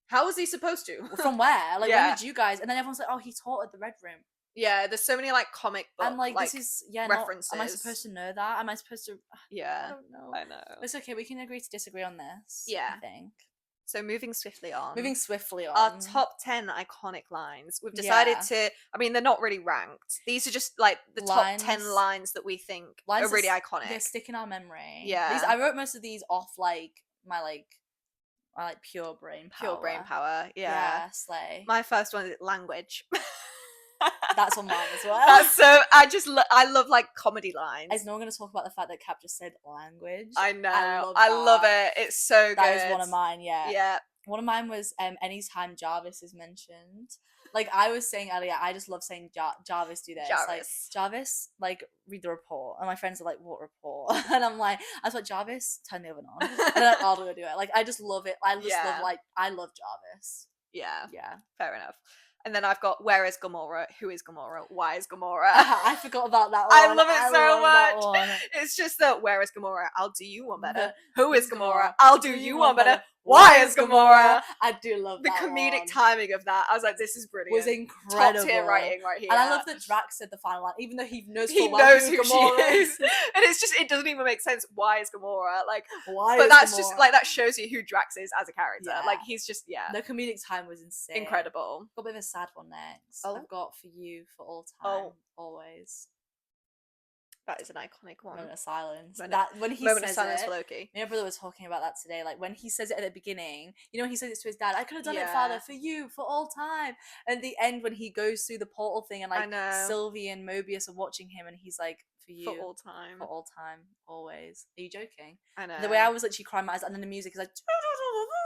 how was he supposed to? From where? Like, Yeah. when did you guys? And then everyone's like, oh, he taught at the Red Room. Yeah, there's so many like comic book I'm like, this is references. Am I supposed to know that? Am I supposed to? Yeah, I don't know. I know. It's okay. We can agree to disagree on this. Yeah. I think. So moving swiftly on. Our Our top 10 iconic lines. We've decided to. I mean, they're not really ranked. These are just like the Lines. top 10 lines that we think are really iconic. They stick in our memory. Yeah. I wrote most of these off like my pure brain power. Pure brain power. Yeah. Yeah, slay. My first one is language. That's on mine as well. That's so. I love like comedy lines. Is no one going to talk about the fact that Cap just said language? I know. I love it. It's so good. That is one of mine. Yeah. Yeah. One of mine was anytime Jarvis is mentioned. Like I was saying earlier, I just love saying Jarvis do this. Jarvis. Like Jarvis, like read the report, and my friends are like, "What report?" And I'm like, "I was like Jarvis, turn the oven on." And then I'll do it. Like I just love it. I just I love Jarvis. Yeah. Yeah. Fair enough. And then I've got where is Gamora? Who is Gamora? Why is Gamora? I forgot about that one. I love it so love much. It's just that where is Gamora? I'll do you one better. Who is Gamora? I'll do you one better. Why is Gamora? I do love the that comedic one. timing of that. I was like, this is brilliant. Was incredible. Top tier writing right here. And I love that Drax said the final line, even though he knows who Gamora she is. And it's just, it doesn't even make sense. Why is Gamora? Like, why? But is that's Gamora? just like, that shows you who Drax is as a character. Yeah. Like, he's just, The comedic time was insane. incredible. Got a bit of a sad one next. Oh. I've got For You for All Time, Always. That is an iconic one. Moment of silence. When he says silence it, for Loki. my brother was talking about that today. Like when he says it at the beginning, you know, when he says it to his dad, I could have done it, Father, for you, for all time. And at the end, when he goes through the portal thing, and like Sylvie and Mobius are watching him, and he's like, for you, for all time, always. Are you joking? I know. The way I was literally crying my eyes, and then the music is like,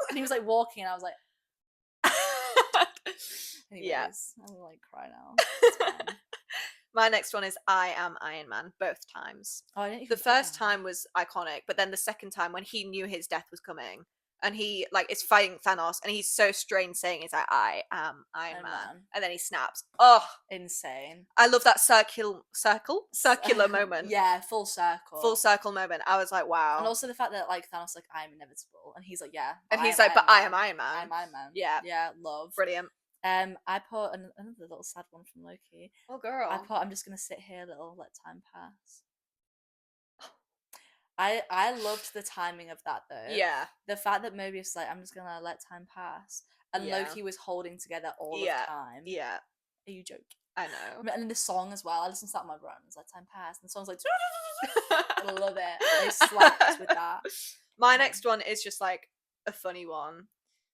and he was like walking, and I was like, anyways, I'm gonna like cry now. It's fine. My next one is I Am Iron Man, both times. Oh, I didn't even the first time was iconic, but then the second time when he knew his death was coming and he like is fighting Thanos and he's so strange saying it's like I am Iron Man. And then he snaps. Oh, insane. I love that circular moment. Yeah, full circle moment. I was like, wow. And also the fact that like Thanos like, I'm inevitable, and he's like, yeah. And he's like, but I am Iron Man. I'm Iron Man. Yeah. Yeah, love. Brilliant. I put another little sad one from Loki. Oh girl. I'm just gonna sit here, little, let time pass. I loved the timing of that though. Yeah. The fact that Mobius was like, I'm just gonna let time pass, and Loki was holding together all the time. Yeah. Are you joking? I know. And then the song as well. I listened to that on my runs. Let time pass, and the song's like, I love it. They slapped with that. My next one is just like a funny one.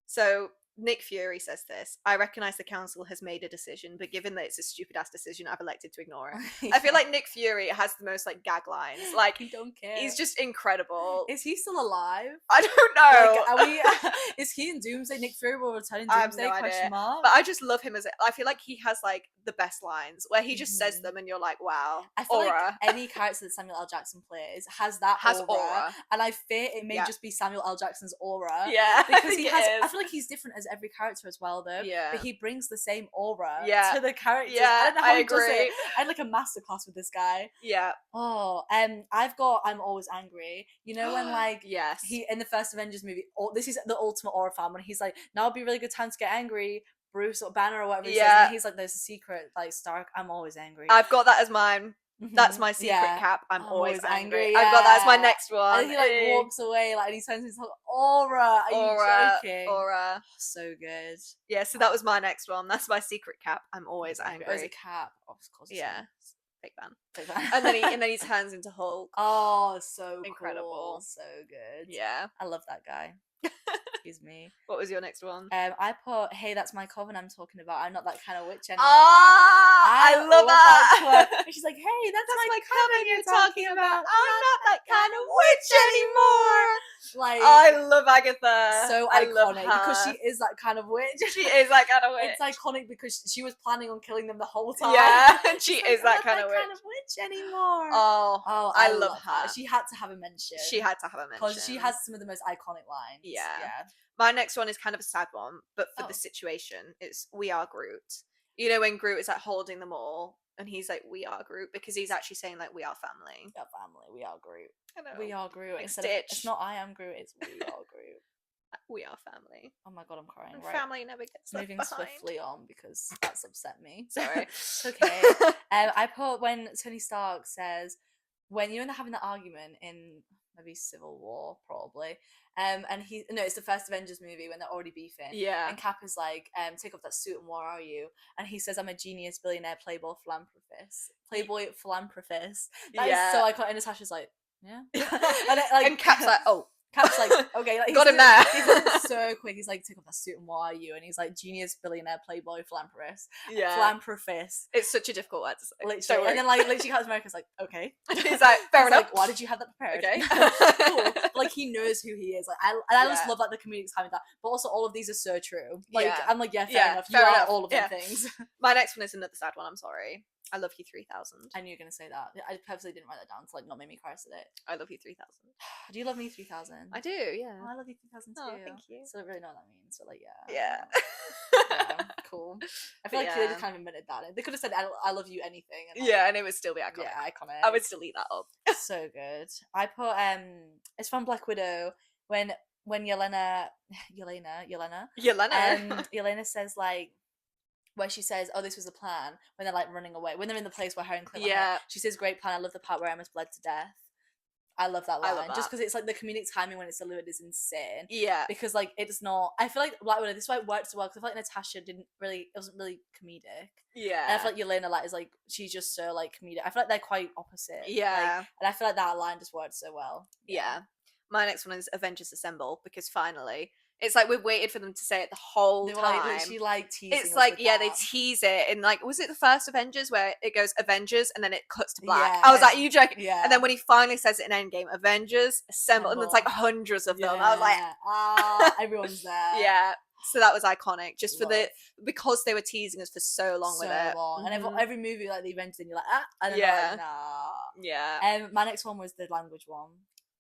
So Nick Fury says this: I recognize the council has made a decision, but given that it's a stupid ass decision, I've elected to ignore it. I feel like Nick Fury has the most like gag lines. Like he don't care. He's just incredible. Is he still alive? I don't know. Like, are we? Is he in Doomsday? Nick Fury will return in Doomsday? I have no idea. Mark? But I just love him I feel like he has like the best lines where he just says them and you're like, wow. I feel like any character that Samuel L. Jackson plays has aura. And I fear it may just be Samuel L. Jackson's aura. Yeah. Because I feel like he's different as every character as well though. Yeah. But he brings the same aura to the characters. Yeah, I don't know how he agree. does it. I had like a masterclass with this guy. Yeah. Oh, I've got I'm Always Angry. You know when like yes. he in the first Avengers movie, this is the ultimate aura fan when he's like, now would be a really good time to get angry. Bruce or Banner or whatever he says, and he's like, there's a secret, like Stark, I'm always angry. I've got that as mine. That's my secret Yeah. cap. I'm always angry. Yeah. I've got that as my next one. And he like walks away, like, and he turns into aura. Are you joking? Aura. So good. Yeah, so that was my next one. That's my secret cap. I'm always angry. It was a cap. Oh, of course. Yeah. Big fan. Big fan. And then he turns into Hulk. Oh, so Incredible. Cool. So good. Yeah. I love that guy. Excuse me. What was your next one? I put, hey, that's my coven I'm talking about. I'm not that kind of witch anymore. I love that. And she's like, hey, that's my coven you're talking about. I'm not that kind of witch anymore. Like, I love Agatha. So I iconic love her. because she is that kind of witch. She is that kind of witch. It's iconic because she was planning on killing them the whole time. Yeah, and she She's is like, that kind I'm of not witch. kind of witch anymore. Oh, I love her. She had to have a mention. She had to have a mention. Because she has some of the most iconic lines. Yeah. Yeah. My next one is kind of a sad one, but for the Oh. situation, it's We Are Groot. You know when Groot is like holding them all, and he's like, "We are Groot," because he's actually saying like, "We are family." We are family. We are Groot. I know. We are Groot. Like Instead of, Stitch. it's not I am Groot. It's we are Groot. We are family. Oh my god, I'm crying. And Right. family never gets left Moving behind. swiftly on because that's upset me. Sorry. It's okay. I put when Tony Stark says, when you're having that argument in maybe Civil War, probably, and it's the first Avengers movie when they're already beefing. Yeah. And Cap is like, take off that suit and what are you? And he says, I'm a genius, billionaire, playboy philanthropist. That is so iconic. And Natasha's like, yeah. And Cap's like, oh. Cap's like, okay, like, got him there. He says it so quick. He's like, take off that suit and what are you? And he's like, genius, billionaire, playboy, philanthropist. Yeah. Philanthropist. It's such a difficult word to say. Literally. And then like literally Captain America's like, okay. He's like, fair enough. Like, why did you have that prepared? Okay. Cool. But, like he knows who he is. Like I just love like the comedic timing of that. But also all of these are so true. Like I'm like, yeah, fair enough. You fair are enough. all of them things. My next one is another sad one, I'm sorry. I Love You 3000. I knew you were gonna say that. I purposely didn't write that down to like not make me cry today. I Love You 3000. Do you love me 3000? I do, yeah. Oh, I love you 3000 too. Oh, thank you. So I don't really know what that means, but like yeah. Yeah. Cool. I feel like they just kind of invented that. They could have said I love you anything. And, like, Yeah, and it would still be iconic. Yeah, iconic. I would still eat that up. So good. I put it's from Black Widow when Yelena says like where she says, oh, this was a plan, when they're like running away, when they're in the place where her and Clint she says, great plan, I love the part where Emma's bled to death. I love that line. Just because it's like the comedic timing when it's delivered is insane. Yeah. Because like it's not, I feel like Black Widow, this is why it works so well, because I feel like Natasha wasn't really comedic. Yeah. And I feel like Yelena like is like, she's just so like comedic. I feel like they're quite opposite. Yeah. Like, and I feel like that line just works so well. Yeah. My next one is Avengers Assemble, because finally, it's like we've waited for them to say it the whole time. Like, literally like teasing it's like, yeah, they tease it, and like, was it the first Avengers where it goes Avengers and then it cuts to black? Yeah. I was like, you joking? Yeah. And then when he finally says it in Endgame, Avengers Assemble, and there's like hundreds of them. I was like, everyone's there. Yeah. So that was iconic, just for because they were teasing us for so long with it. Long. And every movie like the Avengers, and you're like, and then like, nah. Yeah. My next one was the language one.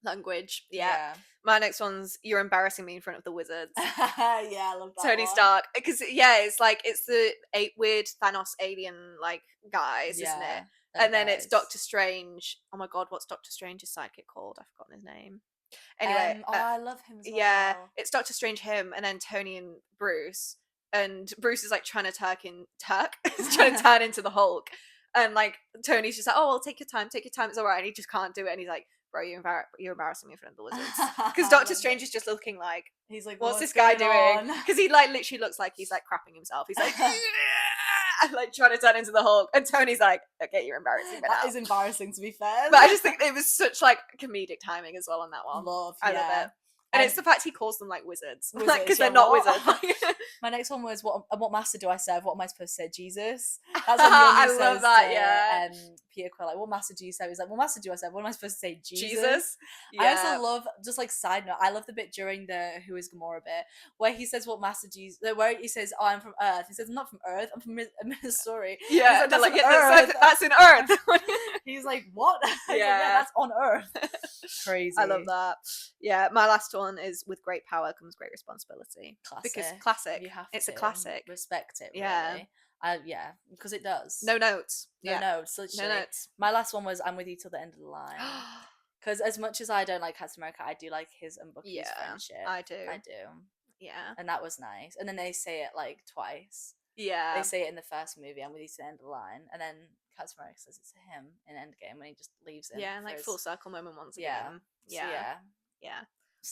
Language, yeah. My next one's You're Embarrassing Me in Front of the Wizards. Yeah, I love that Tony Stark, because it's like it's the weird Thanos alien like guys, isn't it? And then it's Doctor Strange. Oh my god, what's Doctor Strange's sidekick called? I've forgotten his name. Anyway, I love him as well. Yeah, it's Doctor Strange, him, and then Tony and Bruce. And Bruce is like trying to He's trying to turn into the Hulk, and like Tony's just like, oh, well, take your time, it's all right. And he just can't do it, and he's like, bro, you're embarrassing me in front of the wizards. Because Doctor Strange is just looking like, he's like, what's this guy doing? Because he like literally looks like he's like crapping himself. He's like, like trying to turn into the Hulk, and Tony's like, okay, you're embarrassing me now. That is embarrassing, to be fair. But I just think it was such like comedic timing as well on that one. I love it. And it's the fact he calls them like wizards, like because they're not wizards. My next one was what master do I serve? What am I supposed to say? Jesus. That's what I love that. Peter Quill, like, what master do you serve? He's like, what master do I serve? What am I supposed to say? Jesus. Yeah. I also love, just like side note, I love the bit during the Who is Gamora bit where he says, what master do you? Where he says, oh, I'm from Earth. He says, I'm not from Earth. I'm from Missouri. Yeah. He's like, that's in Earth. He's like, what? Yeah. That's on Earth. Crazy. I love that. Yeah, my last one is with great power comes great responsibility. Classic. Because classic. You have it's to a classic. Respect it. Yeah. Really. Because it does. No notes. No notes. Literally. No notes. My last one was I'm with you till the end of the line. Because as much as I don't like Captain America, I do like his and Bucky's friendship. I do. Yeah. And that was nice. And then they say it like twice. Yeah. They say it in the first movie, I'm with you to the end of the line. And then Captain America says it's him in Endgame when he just leaves him. Yeah, and like full circle moment once Yeah. again. So, Yeah. yeah.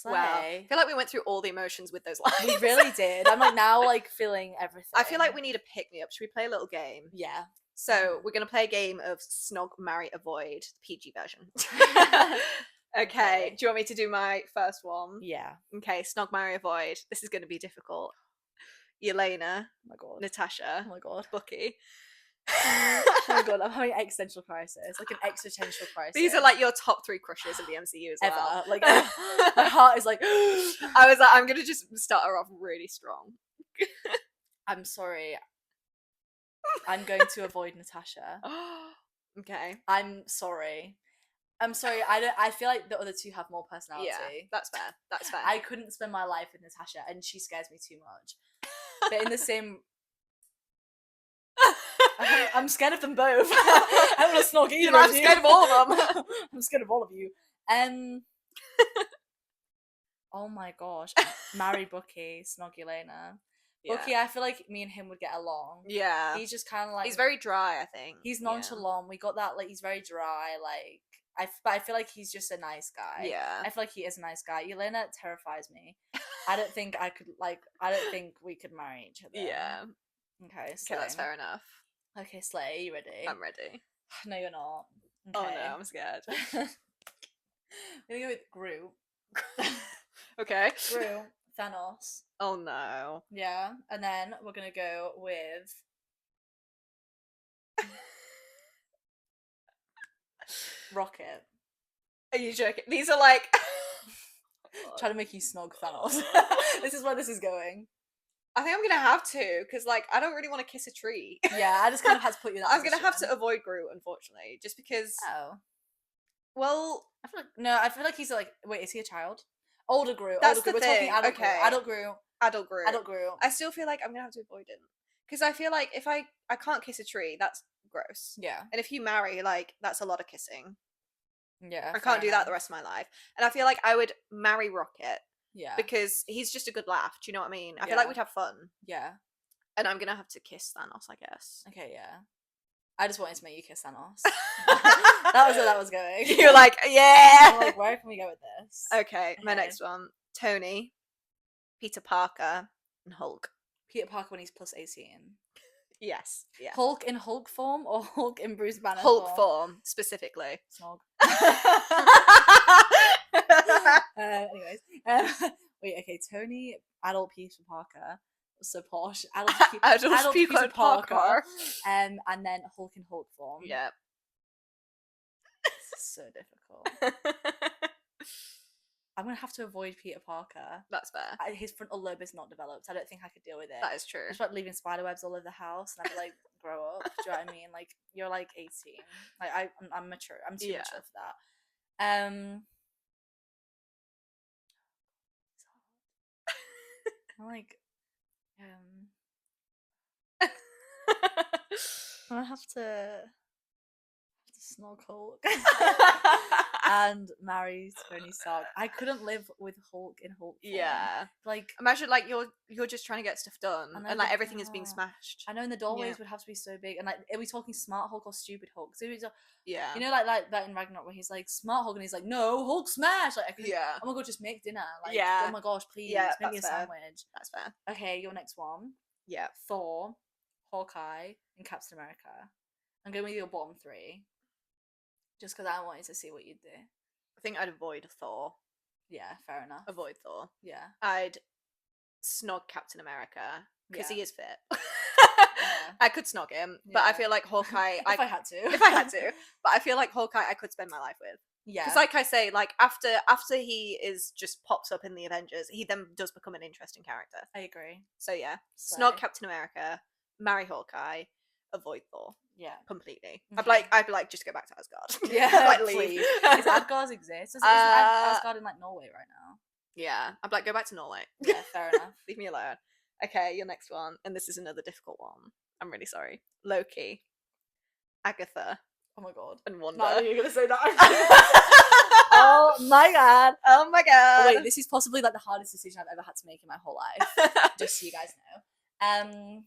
Wow. I feel like we went through all the emotions with those lines. We really did. I'm like now like feeling everything. I feel like we need a pick-me-up. Should we play a little game? Yeah. So we're going to play a game of Snog, Marry, Avoid, the PG version. Okay. Do you want me to do my first one? Yeah. Okay, Snog, Marry, Avoid. This is going to be difficult. Yelena. Oh my god. Natasha. Oh my god. Bucky. Oh my god, I'm having an existential crisis. Like an existential crisis. These are like your top 3 crushes of the MCU as well. Ever. Like my heart is like I was like, I'm gonna just start her off really strong. I'm sorry. I'm going to avoid Natasha. Okay. I'm sorry. I feel like the other two have more personality. Yeah, that's fair. That's fair. I couldn't spend my life with Natasha and she scares me too much. But in the same I'm scared of them both. I don't want to snog either. I'm scared of all of them. I'm scared of all of you. Oh my gosh. Marry Bucky, snog Yelena. Yeah. Bucky, I feel like me and him would get along. Yeah. He's just kind of like... He's very dry, I think. He's nonchalant. Yeah. We got that, like, he's very dry, like... But I feel like he's just a nice guy. Yeah. I feel like he is a nice guy. Yelena terrifies me. I don't think I could, like... I don't think we could marry each other. Yeah. Okay, Slay. Okay, that's fair enough. Okay, Slay, are you ready? I'm ready. No, you're not. Okay. Oh no, I'm scared. We're gonna go with Groot. Okay. Groot, Thanos. Oh no. Yeah, and then we're gonna go with... Rocket. Are you joking? These are like... Trying to make you snog Thanos. This is where this is going. I think I'm gonna have to, because like I don't really want to kiss a tree. Yeah, I just kind of had to put you in that I'm position. gonna have to avoid Groot, unfortunately, just because. Oh. Well, I feel like he's like. Wait, is he a child? Older Groot. That's older Groot. the We're thing. talking adult Okay. Groot. Adult Groot. Adult Groot. Adult Groot. I still feel like I'm gonna have to avoid him, because I feel like if I can't kiss a tree, that's gross. Yeah. And if you marry, like that's a lot of kissing. Yeah. I can't do that the rest of my life. And I feel like I would marry Rocket. Yeah. Because he's just a good laugh. Do you know what I mean? I feel like we'd have fun. Yeah. And I'm gonna have to kiss Thanos, I guess. Okay, yeah. I just wanted to make you kiss Thanos. That was where that was going. You're like, yeah! I'm like, where can we go with this? Okay, my next one. Tony, Peter Parker, and Hulk. Peter Parker when he's plus 18. Yes. Yeah. Hulk in Hulk form or Hulk in Bruce Banner Hulk form, specifically. Snog. Anyways. Wait, okay, Tony, adult Peter Parker. So posh. Adult Peter Parker. And then Hulk in Hulk form. Yeah. This is so difficult. I'm gonna have to avoid Peter Parker. That's fair. His frontal lobe is not developed. I don't think I could deal with it. That is true. It's like leaving spiderwebs all over the house, and I'd be like, grow up. Do you know what I mean? Like, you're like 18. Like, I'm mature. I'm too mature for that. I'm like, I have to snog Hulk and marry Tony Stark. I couldn't live with Hulk in Hulk form. Yeah. Like, imagine like you're just trying to get stuff done, and like everything is being smashed. I know, and the doorways would have to be so big. And like, are we talking smart Hulk or stupid Hulk? So yeah. You know, like that in Ragnarok where he's like smart Hulk, and he's like, no, Hulk smash. Like, oh my god, just make dinner. Like, oh my gosh, please, make me a sandwich. That's fair. Okay, your next one. Yeah. Thor, Hawkeye, and Captain America. I'm going with your bottom 3. Just because I wanted to see what you'd do. I think I'd avoid Thor. Yeah, fair enough. Avoid Thor. Yeah. I'd snog Captain America because he is fit. Yeah. I could snog him, but I feel like Hawkeye. If I had to. If I had to. But I feel like Hawkeye I could spend my life with. Yeah. Because like I say, like after he is just pops up in the Avengers, he then does become an interesting character. I agree. So yeah. Snog Captain America, marry Hawkeye, avoid Thor. Yeah. Completely. Okay. I'd be like, just go back to Asgard. Yeah, like leave. leave. Does Asgard exist? Is Asgard in like Norway right now? Yeah. I'd be like, go back to Norway. Yeah, fair enough. Leave me alone. Okay, your next one. And this is another difficult one. I'm really sorry. Loki, Agatha. Oh my god. And Wanda. No, you're gonna say that. Oh my god. Oh my god. Oh, wait, this is possibly like the hardest decision I've ever had to make in my whole life. Just so you guys know.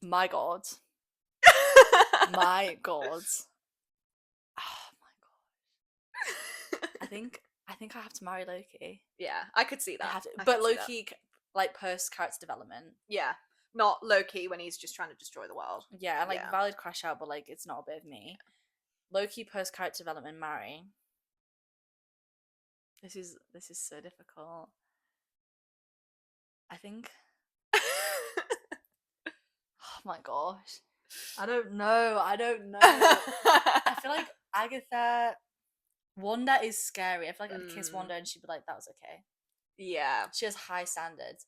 My god. My God. Oh my God. I think I have to marry Loki. Yeah, I could see I that. have to, I but could see that. Loki, like post character development. Yeah, not Loki when he's just trying to destroy the world. Yeah, and like Yeah. valid crash out, but like it's not a bit of me. Loki post character development, marry. This is so difficult. I think. Oh my gosh. I don't know. I feel like Agatha. Wanda is scary. I feel like I'd kiss Wanda and she'd be like, "That was okay." Yeah, She has high standards.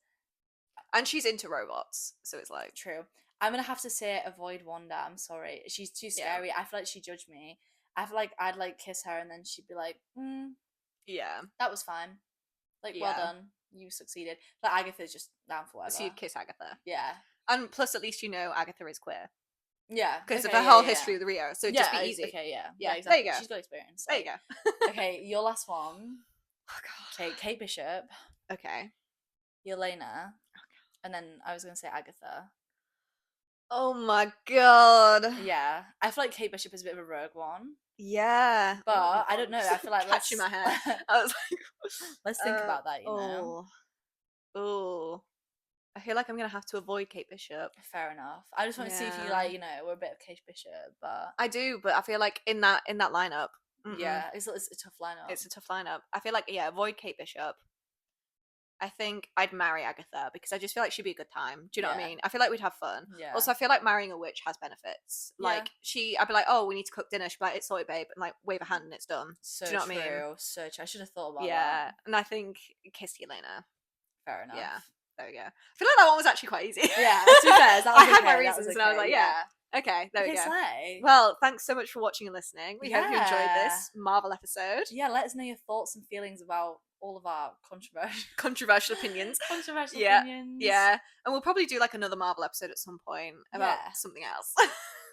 and she's into robots, so it's like True. I'm gonna have to say avoid Wanda. I'm sorry. She's too scary. I feel like she'd judge me. I feel like I'd like kiss her and then she'd be like, yeah. that was fine. Like, well done. You succeeded. But Agatha's just down for whatever. So you'd kiss Agatha. Yeah. And plus, at least you know Agatha is queer. Yeah. Because of her whole history with Rio. So it'd just be easy. Okay, yeah. Yeah, exactly. there you go. She's got experience. There you go. Okay, your last one. Oh, God. Okay, Kate Bishop. Okay. Yelena. And then I was going to say Agatha. Oh my God. Yeah. I feel like Kate Bishop is a bit of a rogue one. Yeah. But I don't know. I feel like catching my hair. I was like, let's think about that, you know. Oh. I feel like I'm gonna have to avoid Kate Bishop. Fair enough. I just want to see if you like, you know, we're a bit of Kate Bishop, but I do, but I feel like in that lineup, yeah, it's a tough lineup. It's a tough lineup. I feel like avoid Kate Bishop. I think I'd marry Agatha because I just feel like she'd be a good time. Do you know what I mean? I feel like we'd have fun. Yeah. Also, I feel like marrying a witch has benefits. Like I'd be like, oh, we need to cook dinner. She'd be like, it's sorted, babe, and like wave a hand and it's done. So do you know true. What I mean? So true. I should have thought about that. Yeah, and I think kiss Yelena. Fair enough. Yeah. There we go. I feel like that one was actually quite easy. Yeah, to be fair, I had my reasons and I was like, yeah. Okay, there we go. Slay. Well, thanks so much for watching and listening. We hope you enjoyed this Marvel episode. Yeah, let us know your thoughts and feelings about all of our controversial opinions. Controversial opinions. Yeah. And we'll probably do like another Marvel episode at some point about something else.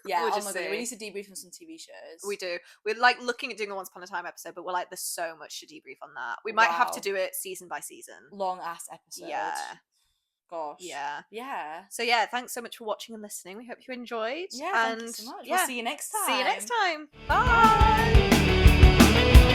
Yeah, we'll God, we need to debrief on some TV shows. We do. We're like looking at doing a Once Upon a Time episode, but we're like, there's so much to debrief on that. We might have to do it season by season. Long ass episode. Yeah. Gosh. Yeah. So yeah, thanks so much for watching and listening. We hope you enjoyed. Yeah, thank you so much. We'll see you next time. See you next time. Bye.